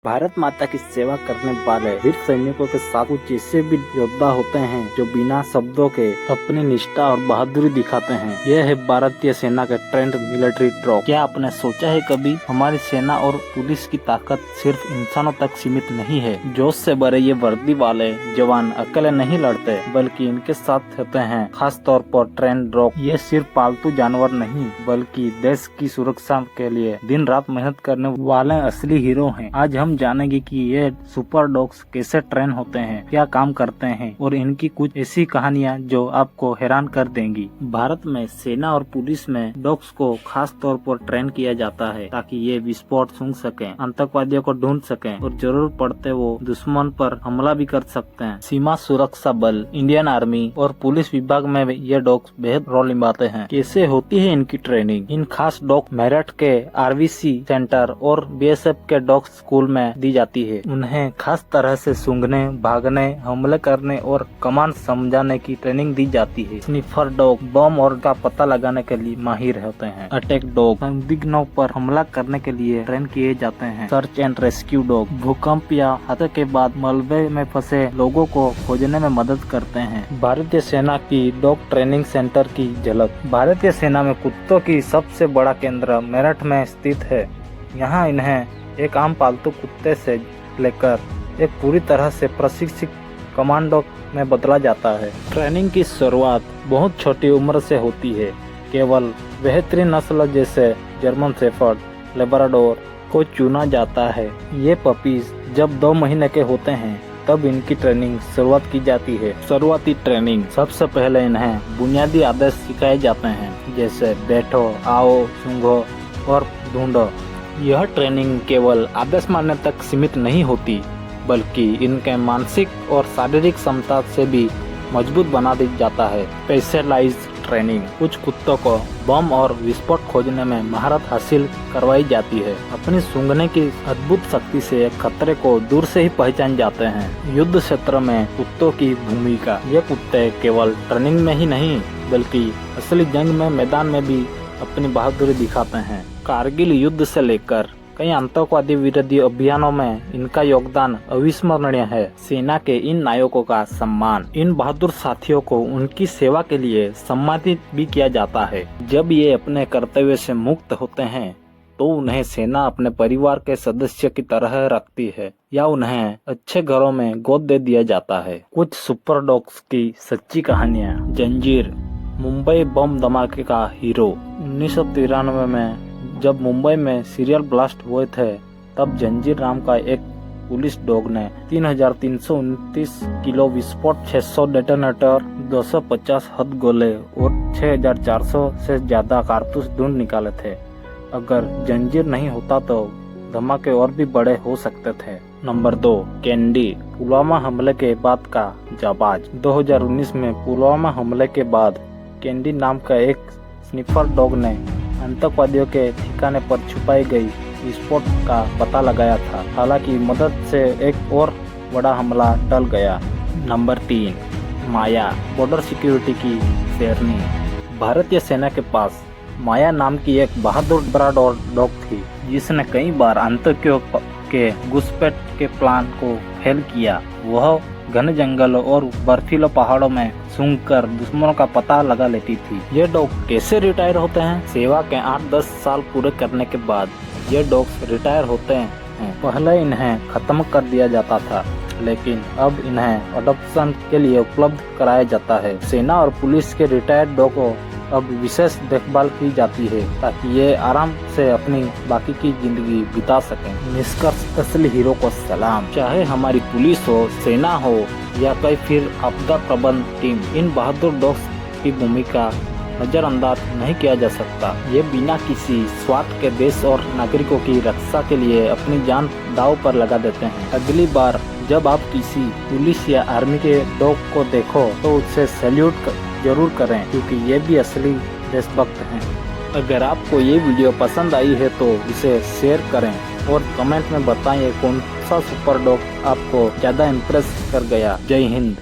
भारत माता की सेवा करने वाले वीर सैनिकों के साथ कुछ ऐसे भी योद्धा होते हैं जो बिना शब्दों के अपनी निष्ठा और बहादुरी दिखाते हैं। यह है भारतीय सेना के ट्रेंड मिलिट्री ड्रॉप। क्या आपने सोचा है कभी हमारी सेना और पुलिस की ताकत सिर्फ इंसानों तक सीमित नहीं है। जोश से भरे ये वर्दी वाले जवान अकेले नहीं लड़ते बल्कि इनके साथ होते हैं खास तौर पर ट्रेंड ड्रॉप। ये सिर्फ पालतू जानवर नहीं बल्कि देश की सुरक्षा के लिए दिन रात मेहनत करने वाले असली हीरो हैं। आज हम जानेंगे कि ये सुपर डॉग्स कैसे ट्रेन होते हैं, क्या काम करते हैं और इनकी कुछ ऐसी कहानियां जो आपको हैरान कर देंगी। भारत में सेना और पुलिस में डॉग्स को खास तौर पर ट्रेन किया जाता है ताकि ये विस्फोट सूंघ सकें, आतंकवादियों को ढूंढ सकें और जरूरत पड़ते वो दुश्मन पर हमला भी कर सकते हैं। सीमा सुरक्षा बल, इंडियन आर्मी और पुलिस विभाग में ये डॉग्स बेहद रोल निभाते हैं। कैसे होती है इनकी ट्रेनिंग। इन खास डॉग मेरठ के आरवीसी सेंटर और बीएसएफ के डॉग स्कूल में दी जाती है। उन्हें खास तरह से सूंघने, भागने, हमले करने और कमांड समझाने की ट्रेनिंग दी जाती है। स्निफर डॉग बम और का पता लगाने के लिए माहिर होते हैं। अटैक डॉग संदिग्धों पर हमला करने के लिए ट्रेन किए जाते हैं। सर्च एंड रेस्क्यू डॉग भूकंप या हादसे के बाद मलबे में फंसे लोगों को खोजने में मदद करते हैं। भारतीय सेना की डॉग ट्रेनिंग सेंटर की झलक। भारतीय सेना में कुत्तों की सबसे बड़ा केंद्र मेरठ में स्थित है। यहाँ इन्हें एक आम पालतू कुत्ते से लेकर एक पूरी तरह से प्रशिक्षित कमांडो में बदला जाता है। ट्रेनिंग की शुरुआत बहुत छोटी उम्र से होती है। केवल बेहतरीन नस्ल जैसे जर्मन शेफर्ड, लेब्राडोर को चुना जाता है। ये पपीज जब 2 महीने के होते हैं तब इनकी ट्रेनिंग शुरुआत की जाती है। शुरुआती ट्रेनिंग सबसे पहले इन्हें बुनियादी आदेश सिखाए जाते हैं जैसे बैठो, आओ, सूंघो और ढूंढो। यह ट्रेनिंग केवल आदेश मानने तक सीमित नहीं होती बल्कि इनके मानसिक और शारीरिक क्षमता से भी मजबूत बना दी जाता है। Specialized training. कुछ कुत्तों को बम और विस्फोट खोजने में महारत हासिल करवाई जाती है। अपनी सूंघने की अद्भुत शक्ति से खतरे को दूर से ही पहचान जाते हैं। युद्ध क्षेत्र में कुत्तों की भूमिका। ये कुत्ते केवल ट्रेनिंग में ही नहीं बल्कि असली जंग में मैदान में भी अपनी बहादुरी दिखाते हैं। कारगिल युद्ध से लेकर कई आतंकवादी विरोधी अभियानों में इनका योगदान अविस्मरणीय है। सेना के इन नायकों का सम्मान। इन बहादुर साथियों को उनकी सेवा के लिए सम्मानित भी किया जाता है। जब ये अपने कर्तव्य से मुक्त होते हैं तो उन्हें सेना अपने परिवार के सदस्य की तरह रखती है या उन्हें अच्छे घरों में गोद दे दिया जाता है। कुछ सुपर डॉग्स की सच्ची कहानियाँ। जंजीर मुंबई बम धमाके का हीरो। 1993 में जब मुंबई में सीरियल ब्लास्ट हुए थे तब जंजीर नाम का एक पुलिस डॉग ने 3329 किलो विस्फोट, 600 डेटोनेटर, 250 हद गोले और 6400 से ज्यादा कारतूस ढूंढ निकाले थे। अगर जंजीर नहीं होता तो धमाके और भी बड़े हो सकते थे। Number 2 candy. पुलवामा हमले के बाद का जाबाज। 2019 में पुलवामा हमले के बाद कैंडी नाम का एक स्निफर डॉग ने आतंकवादियों के ठिकाने पर छुपाई गई विस्फोट का पता लगाया था। हालांकि मदद से एक और बड़ा हमला टल गया। नंबर 3 माया। बॉर्डर सिक्योरिटी की शेरनी। भारतीय सेना के पास माया नाम की एक बहादुर ब्राडोर डॉग थी जिसने कई बार आतंकियों के घुसपैठ के प्लान को फेल किया। वह घने जंगलों और बर्फीले पहाड़ों में सूंघकर दुश्मनों का पता लगा लेती थी। ये डॉग कैसे रिटायर होते हैं। सेवा के 8-10 साल पूरे करने के बाद ये डॉग्स रिटायर होते हैं। पहले इन्हें खत्म कर दिया जाता था लेकिन अब इन्हें अडॉप्शन के लिए उपलब्ध कराया जाता है। सेना और पुलिस के रिटायर्ड डॉग को अब विशेष देखभाल की जाती है ताकि ये आराम से अपनी बाकी की जिंदगी बिता सकें। निष्कर्ष, असली हीरो को सलाम। चाहे हमारी पुलिस हो, सेना हो या कोई फिर आपदा प्रबंध टीम, इन बहादुर डॉग्स की भूमिका नजरअंदाज नहीं किया जा सकता। ये बिना किसी स्वार्थ के देश और नागरिकों की रक्षा के लिए अपनी जान दांव पर लगा देते हैं। अगली बार जब आप किसी पुलिस या आर्मी के डॉग को देखो तो उससे सैल्यूट जरूर करें क्योंकि ये भी असली देशभक्त हैं। अगर आपको ये वीडियो पसंद आई है तो इसे शेयर करें और कमेंट में बताएं कौन सा सुपर डॉग आपको ज्यादा इम्प्रेस कर गया। जय हिंद।